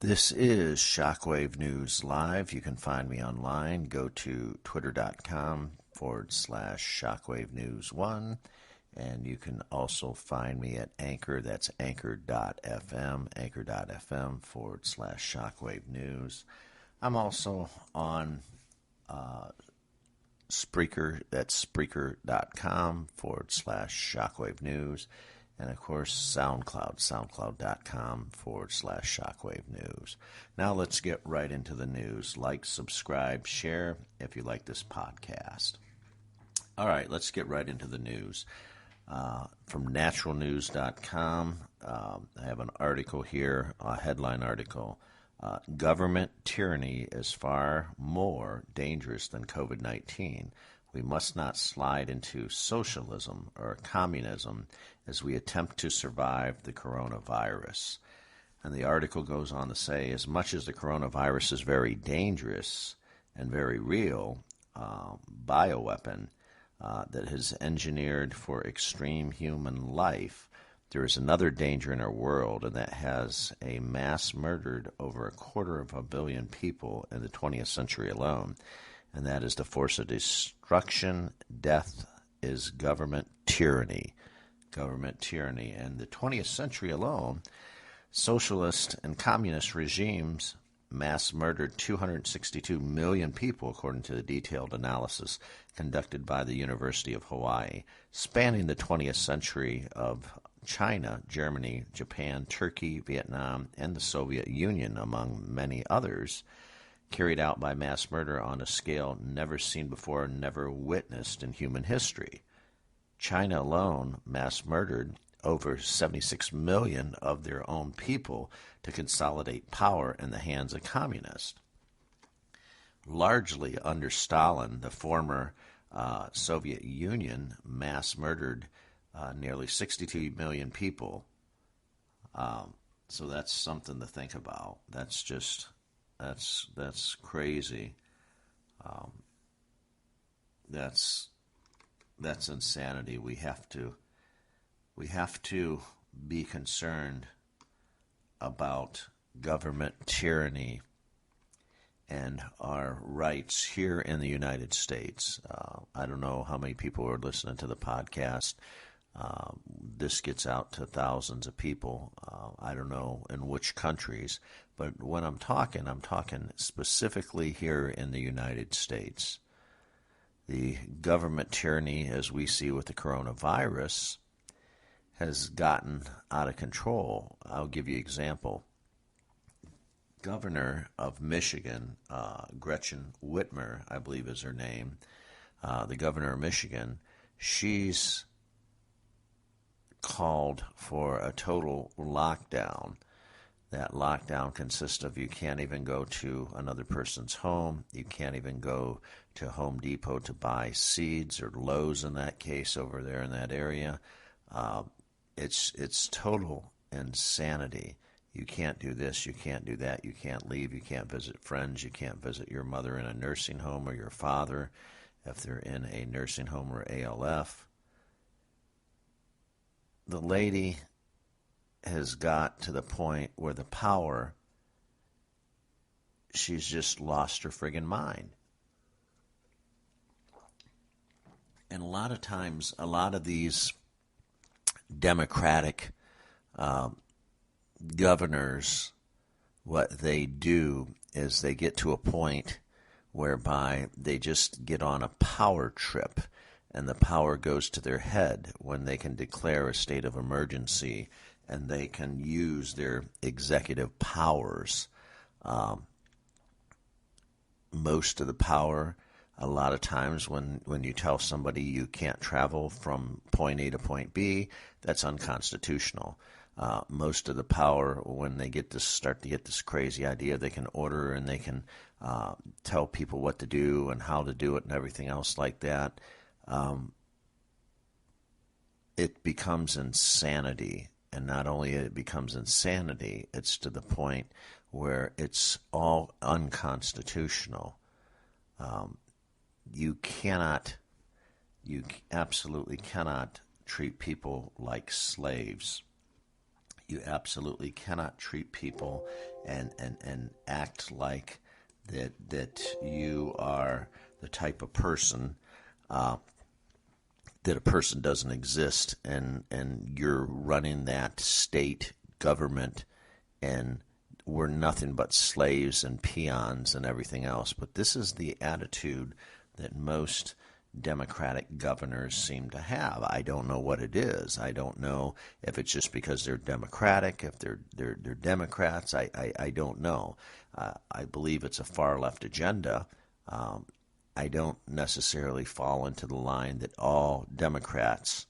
This is Shockwave News Live. You can find me online. Go to twitter.com/Shockwave News 1. And you can also find me at Anchor. That's anchor.fm/Shockwave News. I'm also on Spreaker. That's Spreaker.com/Shockwave News. And of course, soundcloud.com/Shockwave News. Now let's get right into the news. Like, subscribe, share if you like this podcast. All right, let's get right into the news. From naturalnews.com, I have an article here, a headline article. Government tyranny is far more dangerous than COVID-19. We must not slide into socialism or communism as we attempt to survive the coronavirus. And the article goes on to say, as much as the coronavirus is very dangerous and very real, bioweapon that is engineered for extreme human life, there is another danger in our world, and that has a mass murdered over 250 million people in the 20th century alone. And that is the force of destruction. Death is government tyranny. Government tyranny. And the 20th century alone, socialist and communist regimes mass murdered 262 million people, according to the detailed analysis conducted by the University of Hawaii, spanning the 20th century of China, Germany, Japan, Turkey, Vietnam, and the Soviet Union, among many others, carried out by mass murder on a scale never seen before, never witnessed in human history. China alone mass murdered over 76 million of their own people to consolidate power in the hands of communists. Largely under Stalin, the former Soviet Union mass murdered nearly 62 million people. So that's something to think about. That's crazy. That's insanity. We have to be concerned about government tyranny and our rights here in the United States. I don't know how many people are listening to the podcast. This gets out to thousands of people. I don't know in which countries, but when I'm talking specifically here in the United States. The government tyranny, as we see with the coronavirus, has gotten out of control. I'll give you an example. Governor of Michigan, Gretchen Whitmer, I believe is her name, the governor of Michigan, she's called for a total lockdown. That lockdown consists of you can't even go to another person's home. You can't even go to Home Depot to buy seeds, or Lowe's in that case over there in that area. It's total insanity. You can't do this, you can't do that, you can't leave, you can't visit friends, you can't visit your mother in a nursing home or your father if they're in a nursing home or ALF. The lady has got to the point where the power, she's just lost her friggin' mind. And a lot of times, a lot of these Democratic governors, what they do is they get to a point whereby they just get on a power trip, and the power goes to their head when they can declare a state of emergency and they can use their executive powers. Most of the power, a lot of times when you tell somebody you can't travel from point A to point B, that's unconstitutional. Most of the power, when they start to get this crazy idea, they can order and they can tell people what to do and how to do it and everything else like that. It becomes insanity. And not only it becomes insanity, it's to the point where it's all unconstitutional. You absolutely cannot treat people like slaves. You absolutely cannot treat people and act like that you are the type of person that a person doesn't exist, and you're running that state government, and we're nothing but slaves and peons and everything else. But this is the attitude that most Democratic governors seem to have. I don't know what it is. I don't know if it's just because they're Democratic, if they're Democrats. I don't know. I believe it's a far left agenda. I don't necessarily fall into the line that all Democrats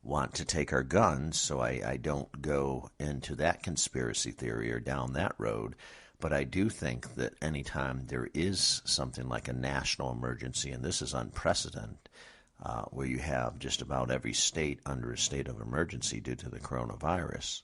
want to take our guns, so I don't go into that conspiracy theory or down that road. But I do think that anytime there is something like a national emergency, and this is unprecedented, where you have just about every state under a state of emergency due to the coronavirus,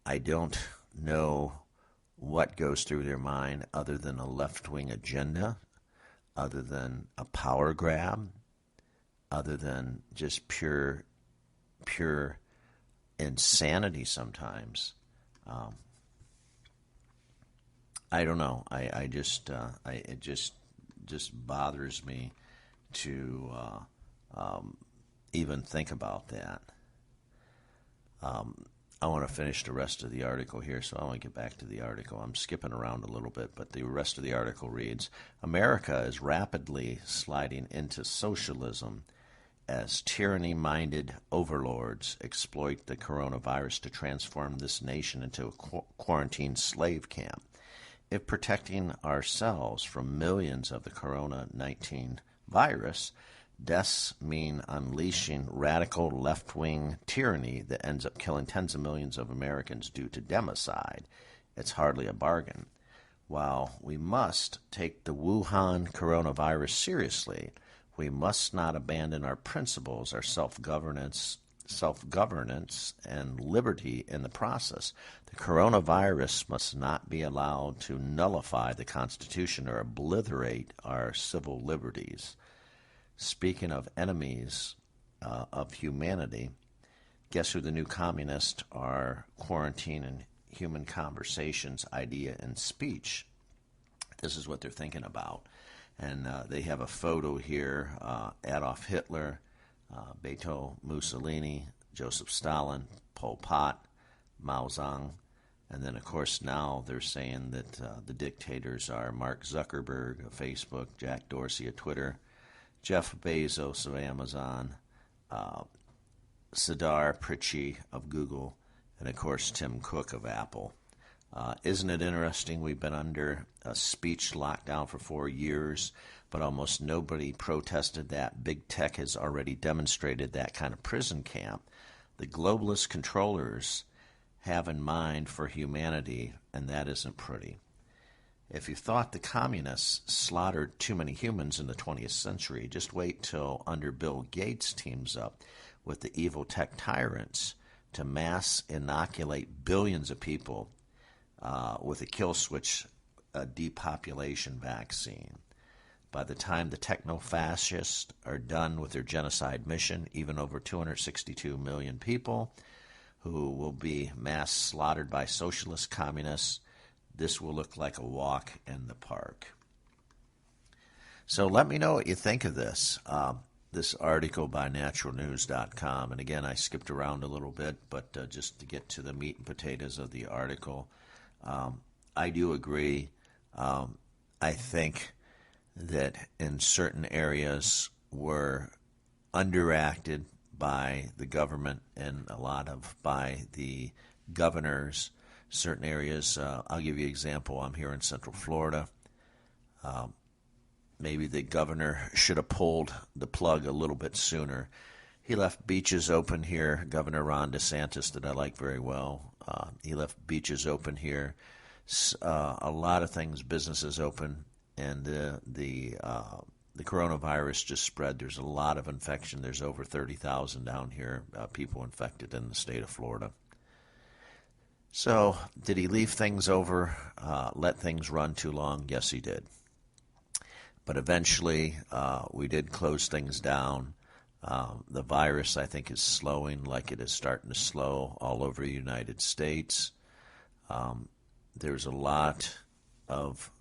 I don't know what goes through their mind other than a left-wing agenda, other than a power grab, other than just pure insanity sometimes. I don't know. It just bothers me to even think about that. I want to finish the rest of the article here, so I want to get back to the article. I'm skipping around a little bit, but the rest of the article reads, America is rapidly sliding into socialism as tyranny-minded overlords exploit the coronavirus to transform this nation into a quarantine slave camp. If protecting ourselves from millions of the COVID-19 virus, deaths mean unleashing radical left-wing tyranny that ends up killing tens of millions of Americans due to democide. It's hardly a bargain. While we must take the Wuhan coronavirus seriously, we must not abandon our principles, our self-governance and liberty in the process. The coronavirus must not be allowed to nullify the Constitution or obliterate our civil liberties. Speaking of enemies of humanity, guess who the new communists are quarantining human conversations, idea, and speech? This is what they're thinking about. And they have a photo here, Adolf Hitler, Benito Mussolini, Joseph Stalin, Pol Pot, Mao Zedong, and then, of course, now they're saying that the dictators are Mark Zuckerberg of Facebook, Jack Dorsey of Twitter, Jeff Bezos of Amazon, Sundar Pichai of Google, and, of course, Tim Cook of Apple. Isn't it interesting? We've been under a speech lockdown for 4 years, but almost nobody protested that. Big tech has already demonstrated that kind of prison camp. The globalist controllers have in mind for humanity, and that isn't pretty. If you thought the communists slaughtered too many humans in the 20th century, just wait till under Bill Gates teams up with the evil tech tyrants to mass inoculate billions of people with a kill switch depopulation vaccine. By the time the techno-fascists are done with their genocide mission, even over 262 million people who will be mass slaughtered by socialist communists, this will look like a walk in the park. So let me know what you think of this. This article by naturalnews.com. And again, I skipped around a little bit, but just to get to the meat and potatoes of the article, I do agree. I think that in certain areas we're underacted by the government and a lot of by the governors. Certain areas, I'll give you an example. I'm here in Central Florida. Maybe the governor should have pulled the plug a little bit sooner. He left beaches open here, Governor Ron DeSantis, that I like very well. He left beaches open here. A lot of things, businesses open, and the coronavirus just spread. There's a lot of infection. There's over 30,000 down here, people infected in the state of Florida. So did he leave things over, let things run too long? Yes, he did. But eventually we did close things down. The virus, I think, is slowing like it is starting to slow all over the United States. There's a lot of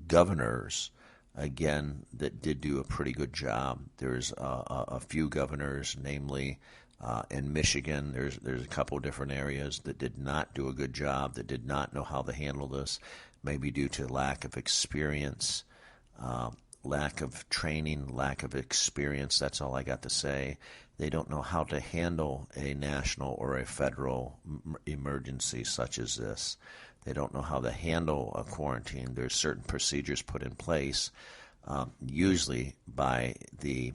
governors, again, that did do a pretty good job. There's a few governors, namely in Michigan. There's a couple of different areas that did not do a good job, that did not know how to handle this, maybe due to lack of experience, lack of training, lack of experience. That's all I got to say. They don't know how to handle a national or a federal emergency such as this. They don't know how to handle a quarantine. There's certain procedures put in place, usually by the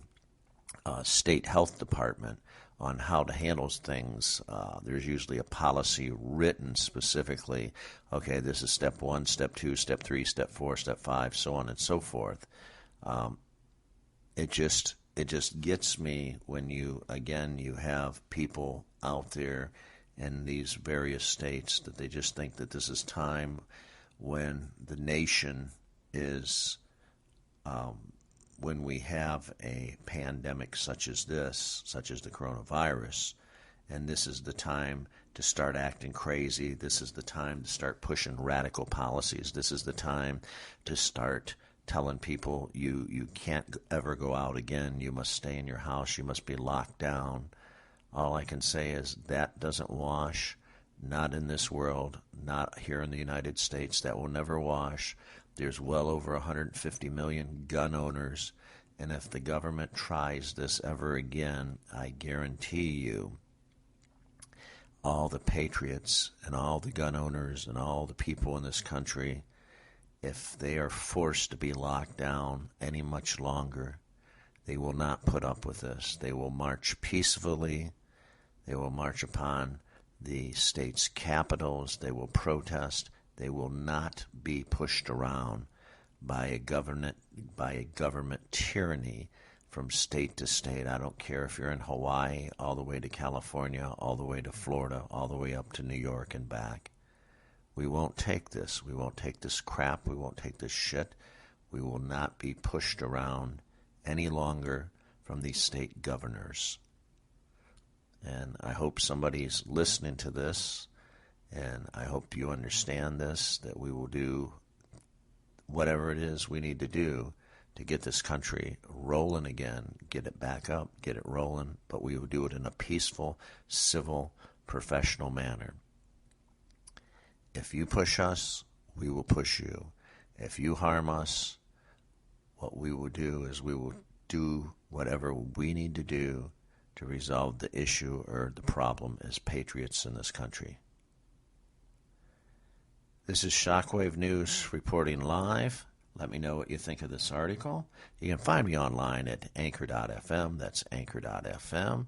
state health department, on how to handle things. There's usually a policy written specifically. Okay, this is step 1, step 2, step 3, step 4, step 5, so on and so forth. It just gets me when you have people out there in these various states that they just think that this is time when the nation is, when we have a pandemic such as this, such as the coronavirus, and this is the time to start acting crazy. This is the time to start pushing radical policies. This is the time to start telling people you can't ever go out again. You must stay in your house. You must be locked down. All I can say is that doesn't wash, not in this world, not here in the United States. That will never wash. There's well over 150 million gun owners, and if the government tries this ever again, I guarantee you all the patriots and all the gun owners and all the people in this country, if they are forced to be locked down any much longer, they will not put up with this. They will march peacefully. They will march upon the state's capitals. They will protest. They will not be pushed around by a government tyranny from state to state. I don't care if you're in Hawaii, all the way to California, all the way to Florida, all the way up to New York and back. We won't take this. We won't take this crap. We won't take this shit. We will not be pushed around any longer from these state governors. And I hope somebody's listening to this, and I hope you understand this, that we will do whatever it is we need to do to get this country rolling again, get it back up, get it rolling, but we will do it in a peaceful, civil, professional manner. If you push us, we will push you. If you harm us, what we will do is we will do whatever we need to do to resolve the issue or the problem as patriots in this country. This is Shockwave News reporting live. Let me know what you think of this article. You can find me online at anchor.fm. That's anchor.fm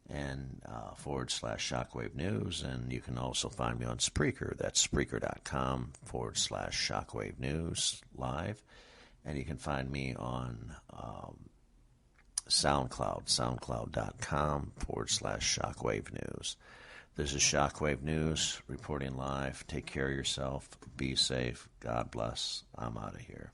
and /Shockwave News. And you can also find me on Spreaker. That's Spreaker.com/Shockwave News live. And you can find me on SoundCloud, soundcloud.com/Shockwave News. This is Shockwave News reporting live. Take care of yourself. Be safe. God bless. I'm out of here.